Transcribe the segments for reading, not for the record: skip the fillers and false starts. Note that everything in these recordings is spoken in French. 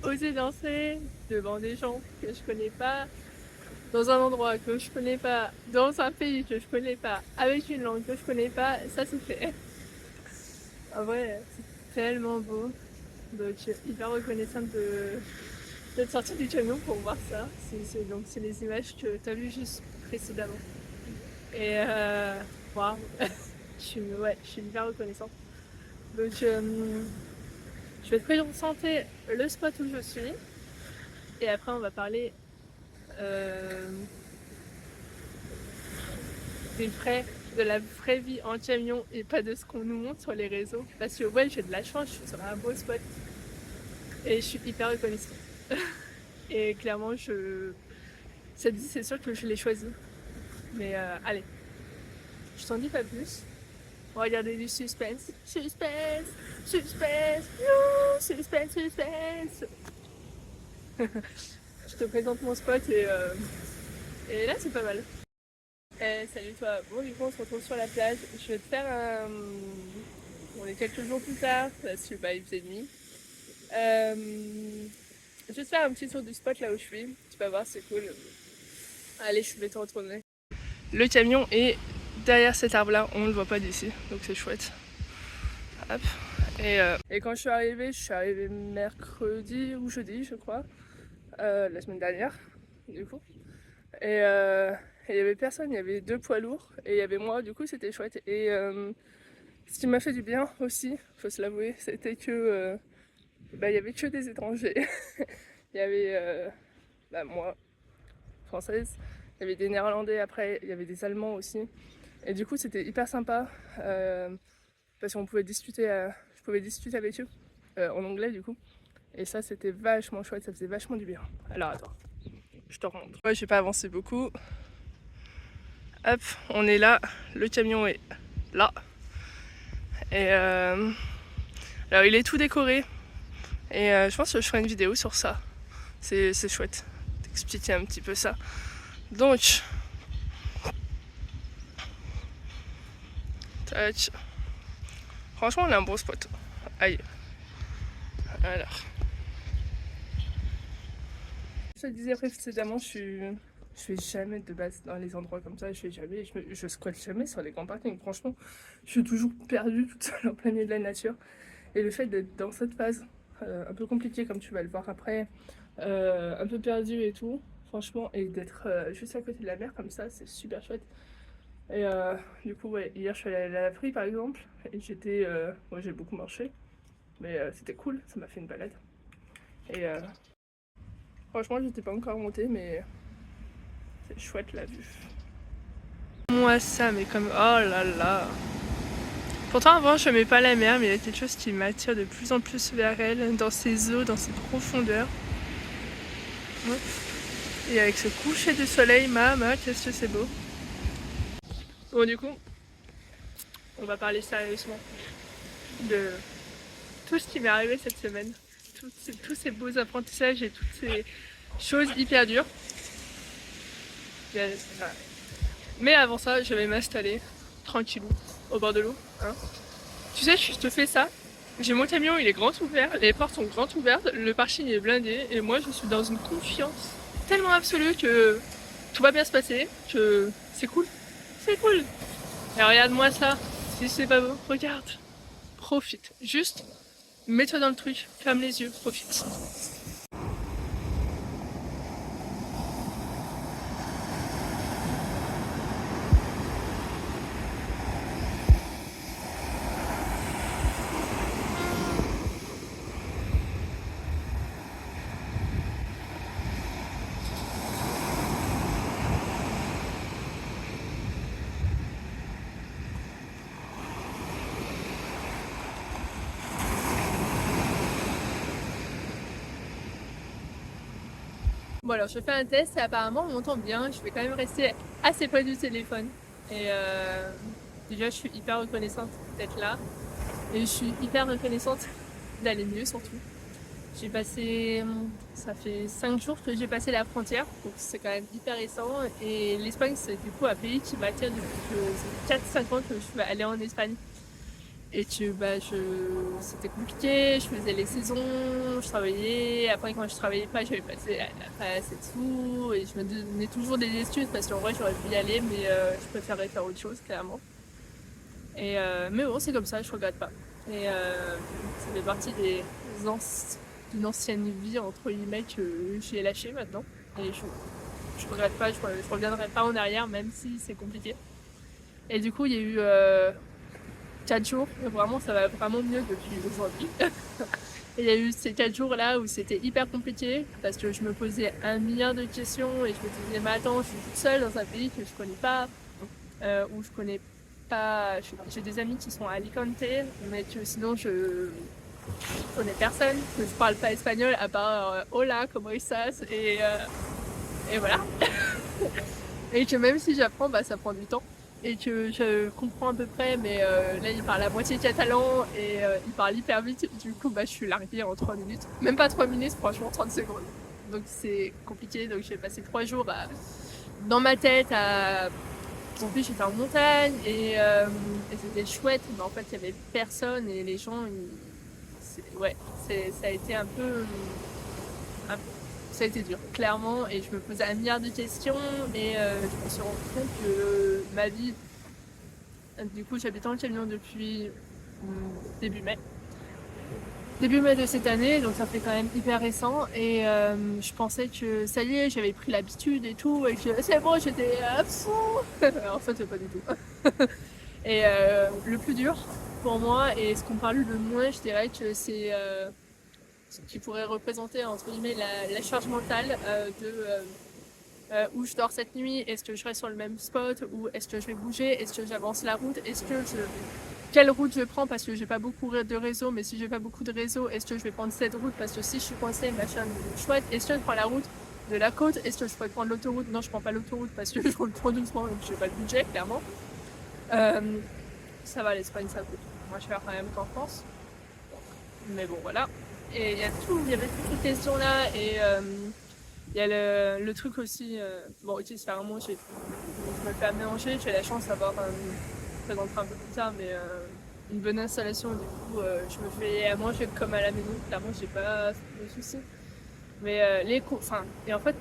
oser danser devant des gens que je connais pas, dans un endroit que je connais pas, dans un pays que je connais pas, avec une langue que je connais pas, ça c'est fait. En vrai, c'est tellement beau. Donc je suis hyper reconnaissante d'être sortie du camion pour voir ça. Donc c'est les images que tu as vues juste précédemment. Et waouh, je suis hyper reconnaissante. Donc je vais te présenter le spot où je suis. Et après on va parler des vrais, de la vraie vie en camion et pas de ce qu'on nous montre sur les réseaux. Parce que ouais, j'ai de la chance, je suis sur un beau spot. Et je suis hyper reconnaissante. Et clairement, c'est sûr que je l'ai choisi. Mais allez, je t'en dis pas plus. On va regarder du suspense. Suspense, suspense, suspense, suspense. Je te présente mon spot et là c'est pas mal. Salut toi, bon du coup on se retrouve sur la plage. Je vais te faire un... On est quelques jours plus tard parce que bah il faisait nuit. Je vais te faire un petit tour du spot là où je suis. Tu vas voir, c'est cool. Allez, je vais te retourner. Le camion est derrière cet arbre là, on ne le voit pas d'ici, donc c'est chouette. Hop. Et quand je suis arrivée mercredi ou jeudi je crois, la semaine dernière du coup. Et il y avait personne, il y avait 2 poids lourds et il y avait moi, du coup c'était chouette. Et ce qui m'a fait du bien aussi, faut se l'avouer, c'était que il y avait que des étrangers. Il y avait moi, française, il y avait des néerlandais après, il y avait des allemands aussi. Et du coup c'était hyper sympa parce qu'on pouvait discuter, je pouvais discuter avec eux en anglais du coup. Et ça c'était vachement chouette, ça faisait vachement du bien. Alors attends, je te remontre. Ouais, j'ai pas avancé beaucoup. Hop, on est là, le camion est là. Et alors il est tout décoré. Et je pense que je ferai une vidéo sur ça. C'est chouette d'expliquer un petit peu ça. Donc, tac. Franchement, on a un bon spot. Aïe. Alors. Je te disais précédemment, je fais jamais de base dans les endroits comme ça. Je fais jamais, je squatte jamais sur les grands parkings. Franchement, je suis toujours perdue toute seule en plein milieu de la nature. Et le fait d'être dans cette phase un peu compliquée, comme tu vas le voir après, un peu perdue et tout, franchement, et d'être juste à côté de la mer comme ça, c'est super chouette. Et du coup, ouais, hier je suis allée à la laverie par exemple, et moi j'ai beaucoup marché, mais c'était cool, ça m'a fait une balade. Et franchement, j'étais pas encore montée, mais c'est chouette la vue. Moi ça, mais comme, oh là là. Pourtant avant je n'aimais pas la mer, mais il y a quelque chose qui m'attire de plus en plus vers elle, dans ses eaux, dans ses profondeurs. Ouais. Et avec ce coucher de soleil, qu'est-ce que c'est beau. Bon du coup, on va parler sérieusement de tout ce qui m'est arrivé cette semaine. Tous ces beaux apprentissages et toutes ces choses hyper dures. Mais avant ça, je vais m'installer tranquillou au bord de l'eau. Hein. Tu sais, je te fais ça. J'ai mon camion, il est grand ouvert, les portes sont grand ouvertes, le parking est blindé et moi je suis dans une confiance tellement absolue que tout va bien se passer, que c'est cool. C'est cool. Et regarde-moi ça. Si c'est pas beau, regarde. Profite. Juste, mets-toi dans le truc, ferme les yeux, profite. Bon alors je fais un test et apparemment on m'entend bien, je vais quand même rester assez près du téléphone. Et déjà je suis hyper reconnaissante d'être là et je suis hyper reconnaissante d'aller mieux surtout. Ça fait 5 jours que j'ai passé la frontière, donc c'est quand même hyper récent. Et l'Espagne c'est du coup un pays qui m'attire depuis que c'est 4-5 ans que je suis allée en Espagne. Et que c'était compliqué, je faisais les saisons, je travaillais, après quand je travaillais pas, j'avais passé la presse et tout, et je me donnais toujours des excuses parce qu'en vrai j'aurais pu y aller, mais je préférais faire autre chose clairement. Mais bon, c'est comme ça, je regrette pas. Et ça fait partie d'une ancienne vie entre guillemets que j'ai lâché maintenant. Et je regrette pas, je reviendrai pas en arrière même si c'est compliqué. Et du coup, il y a eu 4 jours, vraiment ça va vraiment mieux depuis aujourd'hui. Et il y a eu ces 4 jours là où c'était hyper compliqué parce que je me posais un milliard de questions et je me disais mais attends, je suis toute seule dans un pays que je connais pas, où je connais pas, j'ai des amis qui sont à Alicante, mais que sinon je connais personne, que je parle pas espagnol à part hola, comment estás, et voilà. Et que même si j'apprends, bah ça prend du temps. Et que je comprends à peu près, mais là il parle à moitié catalan et il parle hyper vite. Du coup, bah je suis larguée en 3 minutes. Même pas 3 minutes, franchement 30 secondes. Donc c'est compliqué. Donc j'ai passé 3 jours dans ma tête à. En plus j'étais en montagne et c'était chouette, mais en fait il y avait personne et les gens, ouais, ça a été ça a été dur, clairement, et je me posais un milliard de questions et je me suis rendu compte que ma vie, du coup j'habite en camion depuis début mai. Début mai de cette année, donc ça fait quand même hyper récent et je pensais que ça y est, j'avais pris l'habitude et tout et que c'est bon, j'étais à fond. En fait, pas du tout. Et le plus dur pour moi et ce qu'on parle le moins, je dirais que c'est ce qui pourrait représenter entre guillemets la charge mentale où je dors cette nuit, est-ce que je reste sur le même spot ou est-ce que je vais bouger, est-ce que j'avance la route, quelle route je prends parce que j'ai pas beaucoup de réseau, mais si j'ai pas beaucoup de réseau, est-ce que je vais prendre cette route parce que si je suis coincée, machin, chouette, est-ce que je prends la route de la côte, est-ce que je pourrais prendre l'autoroute? Non, je prends pas l'autoroute parce que je roule trop doucement donc j'ai pas le budget clairement. Ça va, l'Espagne ça coûte moins cher quand même qu'en France, mais bon voilà. Et il y avait toutes ces questions là et il y a le truc aussi, bon ok c'est vraiment je me fais amener à manger, j'ai la chance d'avoir, je présenterai un peu plus tard, mais une bonne installation, du coup je me fais à manger comme à la maison, clairement j'ai pas de soucis. Mais et en fait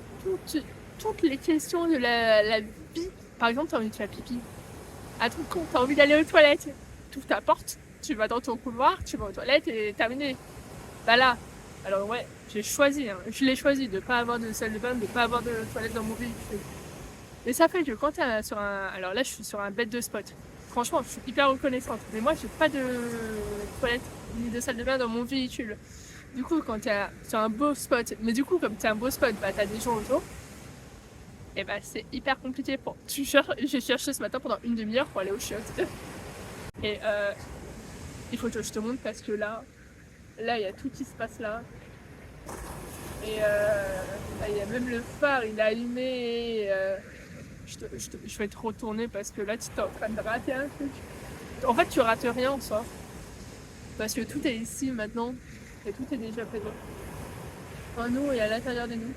toutes les questions de la vie, par exemple t'as envie de faire pipi, à tout con, t'as envie d'aller aux toilettes, tu ouvres ta porte, tu vas dans ton couloir, tu vas aux toilettes et terminé. Bah là, alors ouais, je l'ai choisi de pas avoir de salle de bain, de pas avoir de toilette dans mon véhicule. Mais ça fait que quand t'es sur alors là je suis sur un bête de spot. Franchement, je suis hyper reconnaissante. Mais moi, j'ai pas de toilette ni de salle de bain dans mon véhicule. Du coup, quand t'es sur un beau spot, mais du coup, comme t'es un beau spot, bah t'as des gens autour. Et bah c'est hyper compliqué pour. J'ai cherché ce matin pendant une demi-heure pour aller aux chiottes. Et il faut que je te montre parce que là, il y a tout qui se passe là. Et il y a même le phare, il est allumé. Et, je vais te retourner parce que là, tu es en train de rater un truc. En fait, tu rates rien en soi. Parce que tout est ici maintenant. Et tout est déjà présent. En nous et à l'intérieur de nous.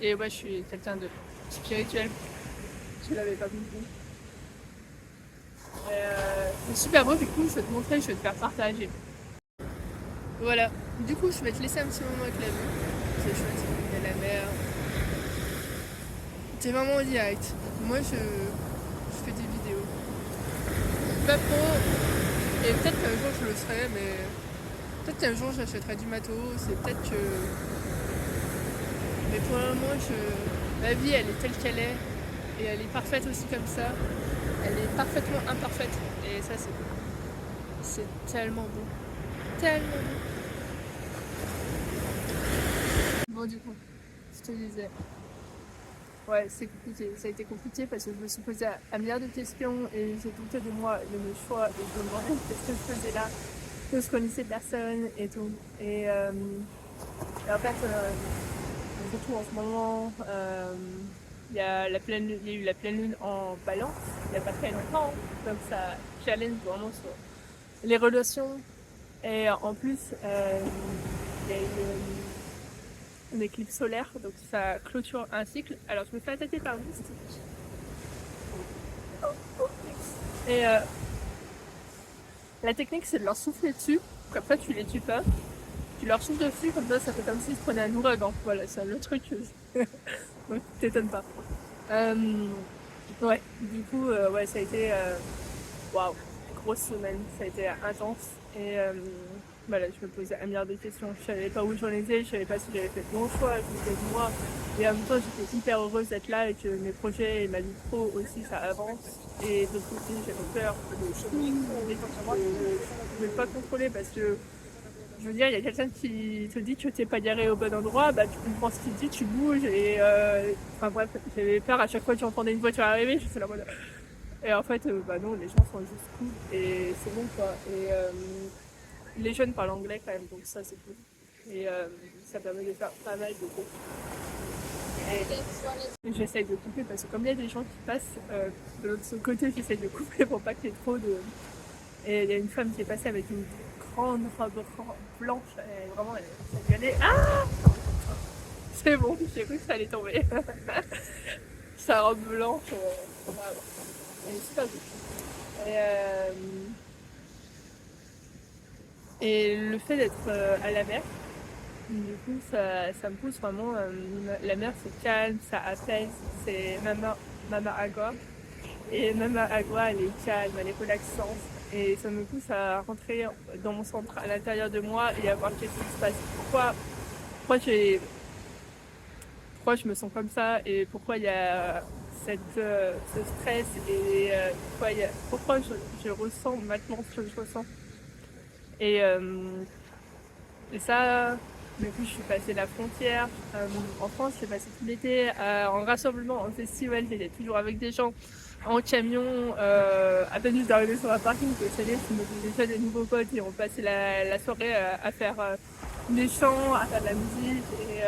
Et ouais, je suis quelqu'un de spirituel. Je l'avais pas compris. C'est super beau, du coup, je vais te montrer, je vais te faire partager. Voilà. Du coup, je vais te laisser un petit moment avec la vue. C'est chouette. Il y a la mer. T'es vraiment en direct. Moi, je fais des vidéos. Pas pro. Et peut-être qu'un jour, je le ferai, mais peut-être qu'un jour, j'achèterai du matos. C'est peut-être que. Mais pour le moment, ma vie, elle est telle qu'elle est. Et elle est parfaite aussi comme ça. Elle est parfaitement imparfaite. Et ça, c'est tellement beau. Tellement beau. Bon, du coup, je te disais. Ouais, c'est compliqué. Ça a été compliqué parce que je me suis posé un milliard de questions et j'ai douté de moi, de mes choix et de moi, qu'est-ce que je faisais là, que je connaissais personne et tout. Et en fait, surtout en ce moment, il y a eu la pleine lune en Balance, il n'y a pas très longtemps, donc ça challenge vraiment sur les relations. Et en plus, il y a eu une éclipse solaire, donc ça clôture un cycle. Alors je me fais attaquer par un moustique. La technique, c'est de leur souffler dessus, comme ça tu les tues pas. Tu leur souffles dessus, comme ça fait comme s'ils se prenaient un ouragan. Voilà, c'est le truc. Donc t'étonnes pas. Ouais, du coup, ouais, ça a été waouh, grosse semaine, ça a été intense. Et voilà, je me posais un milliard de questions. Je savais pas où j'en étais, je savais pas si j'avais fait le bon choix, je me disais moi. Et en même temps, j'étais hyper heureuse d'être là et que mes projets et ma vie pro aussi, ça avance. Et de l'autre côté, j'avais peur de choses que je ne pouvais pas contrôler parce que je veux dire, il y a quelqu'un qui te dit que t'es pas garé au bon endroit, bah tu comprends ce qu'il dit, tu bouges et enfin bref, j'avais peur à chaque fois que j'entendais une voiture arriver, je suis là en mode. Et en fait, bah non, les gens sont juste cool et c'est bon quoi. Et les jeunes parlent anglais quand même, donc ça c'est cool. Et ça permet de faire pas mal de groupes. Et j'essaye de couper parce que comme il y a des gens qui passent de l'autre côté, j'essaye de couper pour pas qu'il y ait trop de. Et il y a une femme qui est passée avec une grande robe blanche, et vraiment elle gueulait. Ah, c'est bon, j'ai cru que ça allait tomber. Sa robe blanche, wow. Elle est super belle. Et le fait d'être à la mer, du coup ça me pousse vraiment. La mer c'est calme, ça apaise, c'est Mama Agua. Et Mama Agua elle est calme, elle est relaxante. Et ça me pousse à rentrer dans mon centre, à l'intérieur de moi et à voir qu'est-ce qui se passe. Pourquoi je me sens comme ça et pourquoi il y a ce stress et pourquoi je ressens maintenant ce que je ressens. Et, et ça, du coup, je suis passée la frontière. En France, j'ai passé tout l'été en rassemblement, en festival. J'étais toujours avec des gens en camion. À peine juste d'arriver sur un parking, que ça y est, je me faisais déjà des nouveaux potes et on passait la soirée à faire des chants, à faire de la musique et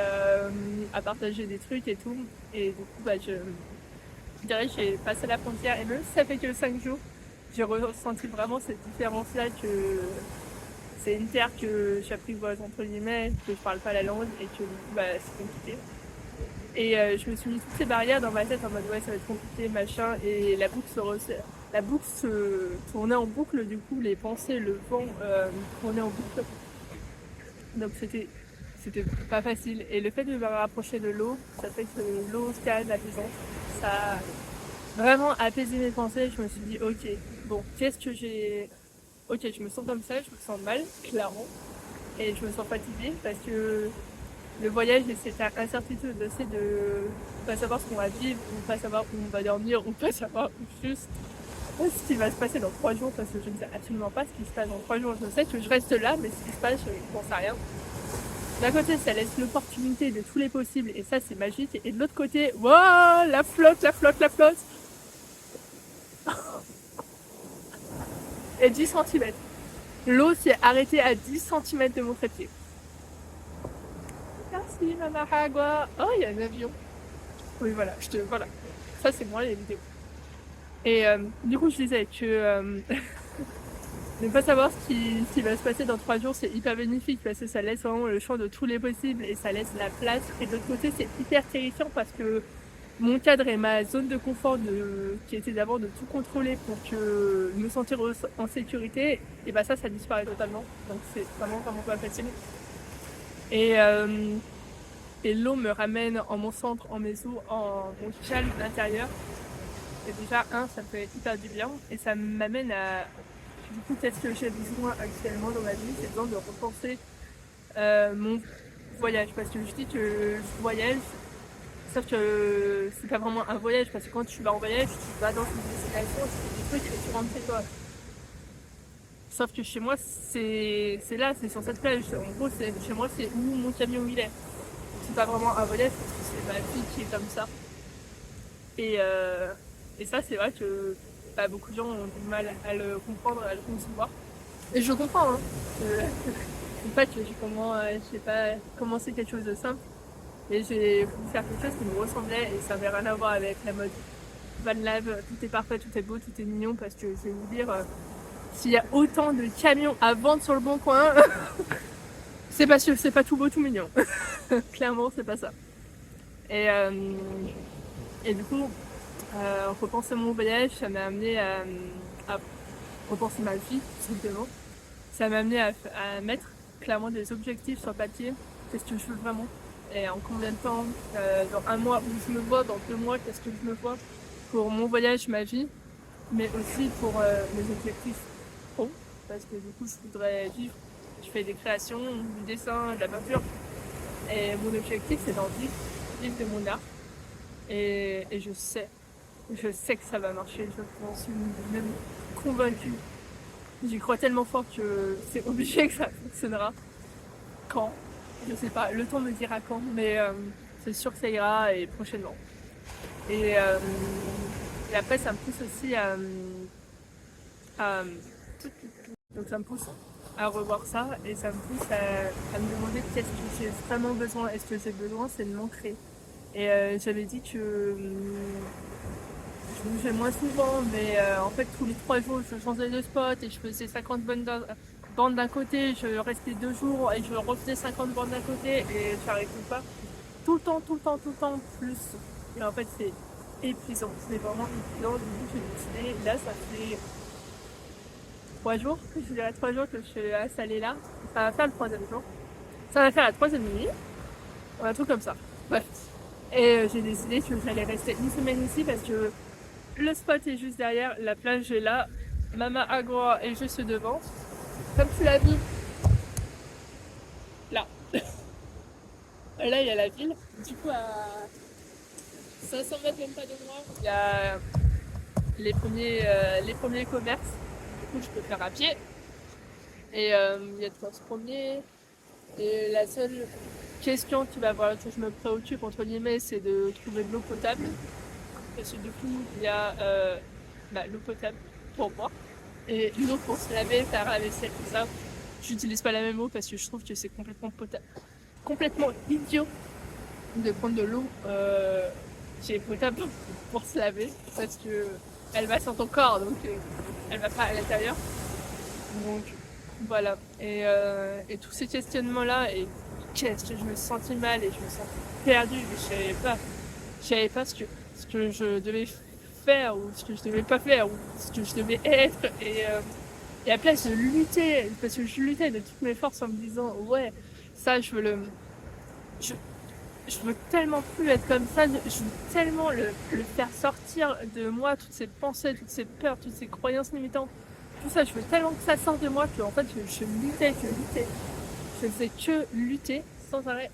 à partager des trucs et tout. Et du coup, bah, je dirais que j'ai passé la frontière et même si ça fait que 5 jours, j'ai ressenti vraiment cette différence-là que c'est une terre que j'apprivoise entre guillemets, que je parle pas la langue et que du coup bah, c'est compliqué. Et je me suis mis toutes ces barrières dans ma tête en mode ouais ça va être compliqué machin et la boucle se tournait en boucle du coup les pensées, le vent tournaient en boucle. Donc c'était pas facile et le fait de me rapprocher de l'eau, ça fait que l'eau calme, apaisante, ça a vraiment apaisé mes pensées. Je me suis dit ok bon qu'est-ce que j'ai. Ok, je me sens comme ça, je me sens mal, clairement, et je me sens fatiguée parce que le voyage et cette incertitude aussi de pas savoir ce qu'on va vivre, ou pas savoir où on va dormir, ou pas savoir juste ce qui va se passer dans 3 jours parce que je ne sais absolument pas ce qui se passe dans 3 jours. Je sais que je reste là, mais ce qui se passe, je ne pense à rien. D'un côté, ça laisse l'opportunité de tous les possibles et ça, c'est magique. Et de l'autre côté, wow, la flotte. Et 10 cm. L'eau s'est arrêtée à 10 cm de mon trépied. Merci, Mama Agua. Oh, il y a un avion. Oui, voilà, voilà. Ça, c'est moi, les vidéos. Et du coup, je disais que ne pas savoir ce qui va se passer dans 3 jours, c'est hyper bénéfique parce que ça laisse vraiment le champ de tous les possibles et ça laisse la place. Et de l'autre côté, c'est hyper terrifiant parce que mon cadre et ma zone de confort qui était d'abord de tout contrôler pour que me sentir en sécurité, et bah ça disparaît totalement. Donc c'est vraiment pas facile. Et l'eau me ramène en mon centre, en mes eaux, en mon calme intérieur. Et déjà, ça me fait hyper du bien. Et ça m'amène à, du coup, qu'est-ce que j'ai besoin actuellement dans ma vie, c'est besoin de repenser mon voyage. Parce que je dis que je voyage, sauf que c'est pas vraiment un voyage, parce que quand tu vas en voyage, tu vas dans une destination, tu fais des trucs et tu rentres chez toi. Sauf que chez moi, c'est là, c'est sur cette plage. En gros, chez moi, c'est où mon camion il est. C'est pas vraiment un voyage, parce que c'est ma vie qui est comme ça. Et ça, c'est vrai que beaucoup de gens ont du mal à le comprendre, à le concevoir. Et je comprends, hein. En fait, j'ai pas commencé quelque chose de simple. Et j'ai voulu faire quelque chose qui me ressemblait et ça n'avait rien à voir avec la mode Van Life, tout est parfait, tout est beau, tout est mignon parce que je vais vous dire, s'il y a autant de camions à vendre sur le bon coin, c'est parce que c'est pas tout beau, tout mignon. Clairement, c'est pas ça. Et du coup, en repensant mon voyage, ça m'a amené à repenser ma vie, tout simplement. Ça m'a amené à mettre clairement des objectifs sur papier. Qu'est-ce que je veux vraiment? Et en combien de temps? Dans un mois où je me vois, dans 2 mois, qu'est-ce que je me vois? Pour mon voyage, ma vie, mais aussi pour mes objectifs pro. Parce que du coup, je voudrais vivre. Je fais des créations, du dessin, de la peinture. Et mon objectif, c'est d'en vivre de mon art. Et je sais que ça va marcher. J'en suis même convaincue. J'y crois tellement fort que c'est obligé que ça fonctionnera. Quand? Je sais pas, le temps me dira quand, mais c'est sûr que ça ira et prochainement. Et après, ça me pousse aussi à donc ça me pousse à revoir ça et ça me pousse à me demander qu'est-ce que j'ai vraiment besoin. Est-ce que j'ai besoin, c'est de m'ancrer. Et j'avais dit que je bougeais moins souvent, mais en fait tous les 3 jours je changeais de spot et je faisais 50 bandes d'un côté, je restais 2 jours et je refaisais 50 bandes d'un côté et j'arrêtais pas. Tout le temps, plus. Et en fait c'est épuisant, c'est vraiment épuisant. Du coup j'ai décidé, là ça fait 3 jours, je dirais 3 jours que je suis installée là. Ça va faire le 3e jour. Ça va faire la 3e nuit. Un truc comme ça. Bref. Et j'ai décidé que j'allais rester une semaine ici parce que le spot est juste derrière, la plage est là, Mama Agua est juste devant. Comme tu l'as vu, là. Là, il y a la ville. Du coup, à 500 mètres, même pas de moi, il y a les premiers commerces. Du coup, je peux faire à pied. Et il y a de quoi se promener. Et la seule question qui va voir que je me préoccupe, entre guillemets, c'est de trouver de l'eau potable. Parce que du coup, il y a l'eau potable pour boire et l'eau pour se laver, faire la vaisselle, tout ça. J'utilise pas la même eau parce que je trouve que c'est complètement idiot de prendre de l'eau qui est potable pour se laver parce que elle va sur ton corps, donc elle va pas à l'intérieur. Donc voilà. Et tous ces questionnements-là, et qu'est-ce que je me sentais mal et je me sentais perdue, mais je savais pas ce que je devais faire ou ce que je devais pas faire ou ce que je devais être. Et à place de lutter, parce que je luttais de toutes mes forces en me disant ouais, ça je, je veux tellement plus être comme ça, je veux tellement le faire sortir de moi, toutes ces pensées, toutes ces peurs, toutes ces croyances limitantes, tout ça, je veux tellement que ça sorte de moi que en fait je luttais, je faisais que lutter sans arrêt.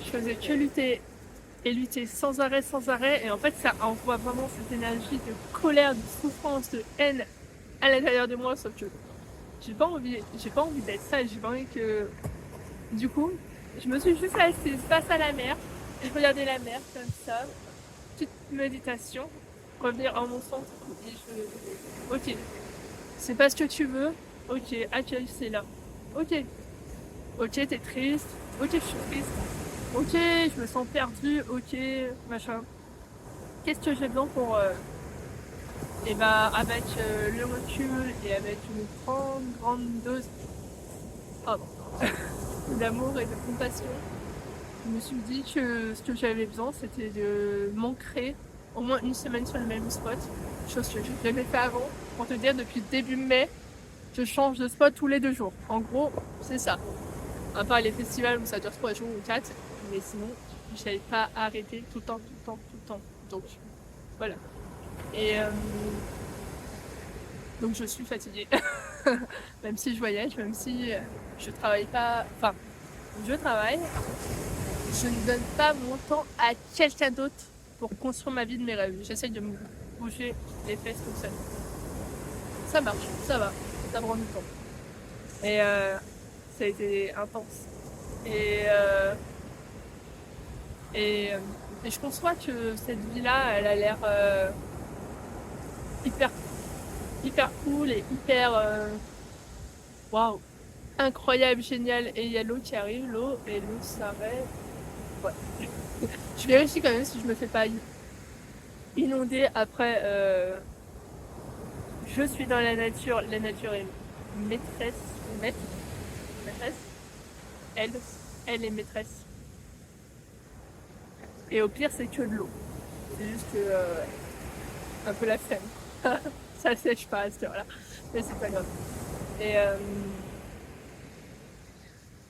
Je faisais que lutter et lutter sans arrêt et en fait ça envoie vraiment cette énergie de colère, de souffrance, de haine à l'intérieur de moi, sauf que j'ai pas envie d'être ça, j'ai pas envie que du coup je me suis juste assise face à la mer et je regardais la mer comme ça, petite méditation, revenir en mon centre et ok, c'est pas ce que tu veux, ok, accueille, c'est là, ok, t'es triste, ok, je suis triste, ok, je me sens perdue, ok, machin. Qu'est-ce que j'ai besoin pour... et bah avec le recul et avec une grande dose d'amour et de compassion, je me suis dit que ce que j'avais besoin c'était de m'ancrer au moins une semaine sur le même spot, chose que je n'avais jamais fait avant. Pour te dire, depuis début mai, je change de spot tous les 2 jours. En gros, c'est ça. À part les festivals où ça dure 3 jours ou 4, mais sinon, je n'avais pas arrêté tout le temps. Donc, voilà. Et donc, je suis fatiguée. Même si je voyage, même si je travaille pas... Enfin, je travaille, je ne donne pas mon temps à quelqu'un d'autre pour construire ma vie de mes rêves. J'essaye de me bouger les fesses tout seul. Ça marche, ça va, ça prend du temps. Et ça a été intense. Et, euh, et, euh, et je conçois que cette vie-là, elle a l'air hyper, hyper cool et hyper waouh, incroyable, génial. Et il y a l'eau qui arrive, et l'eau s'arrête. Ouais. Je vérifie quand même si je me fais pas inonder. Après, je suis dans la nature est maîtresse, maîtresse. Elle est maîtresse. Et au pire, c'est que de l'eau. C'est juste que un peu la flemme. Ça sèche pas à cette heure-là, mais c'est pas grave. Et,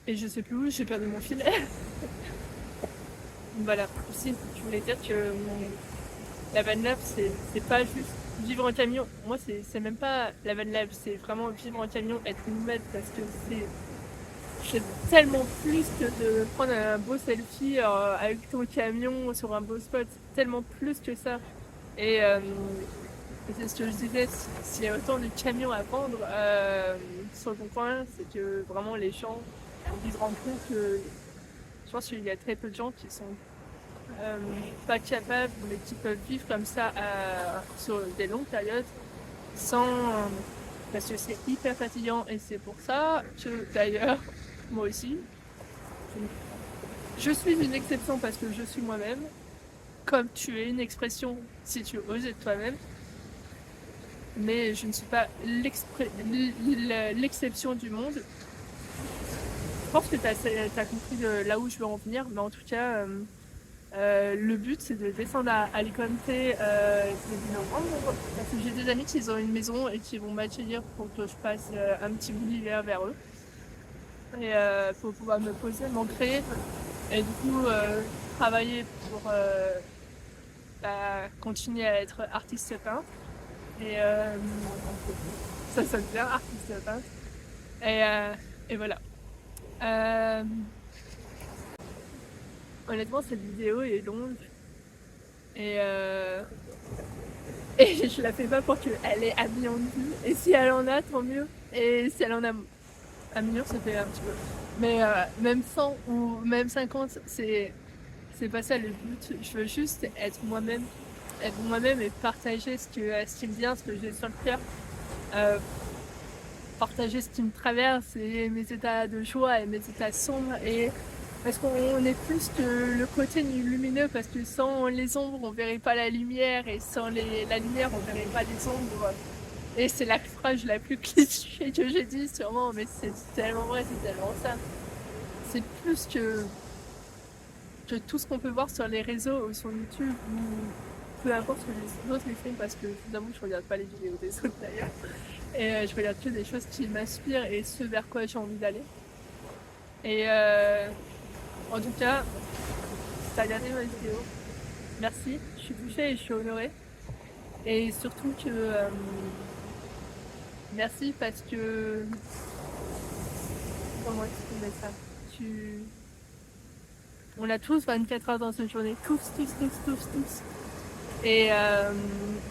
et je sais plus où, j'ai perdu mon fil. Voilà, aussi, je voulais dire que la van life, c'est pas juste vivre en camion. Moi, c'est même pas la van life, c'est vraiment vivre en camion, être nomade, parce que c'est tellement plus que de prendre un beau selfie avec ton camion sur un beau spot. C'est tellement plus que ça. Et c'est ce que je disais, s'il y a autant de camions à vendre sur ton coin, c'est que vraiment les gens ils se rendent compte que je pense qu'il y a très peu de gens qui sont pas capables, mais qui peuvent vivre comme ça sur des longues périodes sans. Parce que c'est hyper fatigant et c'est pour ça que d'ailleurs, moi aussi, je suis une exception parce que je suis moi-même, comme tu es une expression si tu oses être toi-même, mais je ne suis pas l'exception du monde. Je pense que tu as compris là où je veux en venir, mais en tout cas, le but c'est de descendre à Alicante début novembre, parce que j'ai des amis qui ont une maison et qui vont m'accueillir pour que je passe un petit bout d'hiver vers eux. Et pour pouvoir me poser, m'ancrer et du coup travailler pour continuer à être artiste peintre. Et ça sonne bien, artiste peintre. Et voilà. Euh, honnêtement, cette vidéo est longue. Et, et je la fais pas pour qu'elle ait 1 million de vues. Et si elle en a, tant mieux. Et si elle en a 1 million, ça fait un petit peu. Mais même 100 ou même 50, c'est pas ça le but. Je veux juste être moi-même. Être moi-même et partager ce qui me vient, ce que j'ai sur le cœur. Partager ce qui me traverse et mes états de joie et mes états sombres. Et parce qu'on est plus que le côté lumineux, parce que sans les ombres, on verrait pas la lumière, et sans la lumière, on verrait pas les ombres. Et c'est la phrase la plus cliché que j'ai dit, sûrement, mais c'est tellement vrai, c'est tellement ça. C'est plus que tout ce qu'on peut voir sur les réseaux ou sur YouTube, ou peu importe ce que les autres font, parce que évidemment, je regarde pas les vidéos des autres d'ailleurs. Et je regarde que des choses qui m'inspirent et ce vers quoi j'ai envie d'aller. Et en tout cas, t'as regardé ma vidéo. Merci, je suis touchée et je suis honorée. Et surtout que merci parce que comment exprimer ça, on a tous 24 heures dans une journée, tous. Et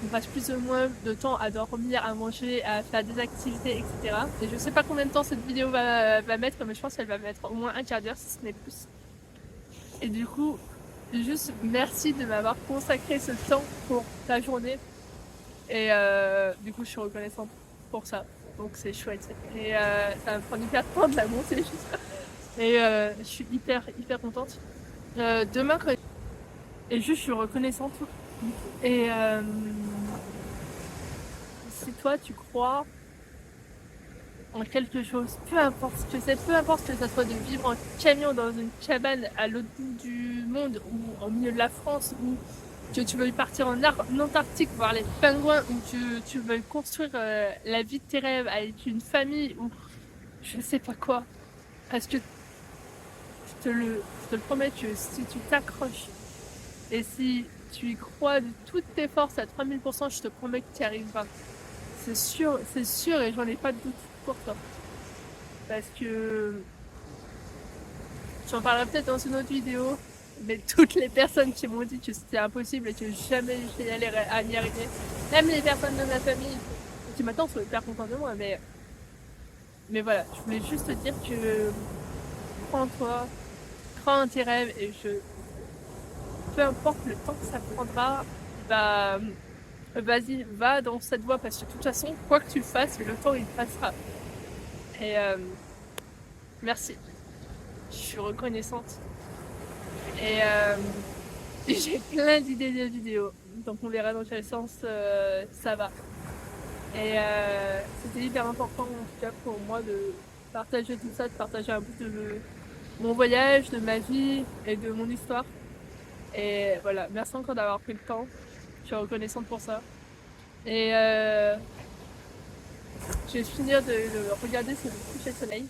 on passe plus ou moins de temps à dormir, à manger, à faire des activités, etc. Et je sais pas combien de temps cette vidéo va mettre, mais je pense qu'elle va mettre au moins un quart d'heure, si ce n'est plus. Et du coup, juste merci de m'avoir consacré ce temps pour ta journée. Et du coup, je suis reconnaissante pour ça. Donc c'est chouette. Et ça va me prendre hyper de temps de la monter juste. Et je suis hyper contente. Demain, et juste je suis reconnaissante. Et si toi tu crois en quelque chose, peu importe ce que c'est, peu importe que ça soit de vivre en camion dans une cabane à l'autre bout du monde ou au milieu de la France, ou que tu veux partir en Antarctique voir les pingouins, ou que tu veux construire la vie de tes rêves avec une famille, ou je sais pas quoi, parce que je te le promets que si tu t'accroches et si tu y crois de toutes tes forces à 3000%, je te promets que tu y arriveras. C'est sûr, et j'en ai pas de doute pour toi. Parce que j'en parlerai peut-être dans une autre vidéo, mais toutes les personnes qui m'ont dit que c'était impossible et que jamais j'allais à y arriver, même les personnes de ma famille qui maintenant sont hyper contents de moi, mais voilà, je voulais juste te dire que crois en toi, crois en tes rêves, et peu importe le temps que ça prendra, bah vas-y, va dans cette voie, parce que de toute façon, quoi que tu fasses, le temps il passera. Et merci. Je suis reconnaissante. Et j'ai plein d'idées de vidéos. Donc on verra dans quel sens ça va. Et c'était hyper important en tout cas pour moi de partager tout ça, de partager un bout de mon voyage, de ma vie et de mon histoire. Et voilà, merci encore d'avoir pris le temps. Je suis reconnaissante pour ça. Et je vais finir de le regarder sur le coucher de soleil.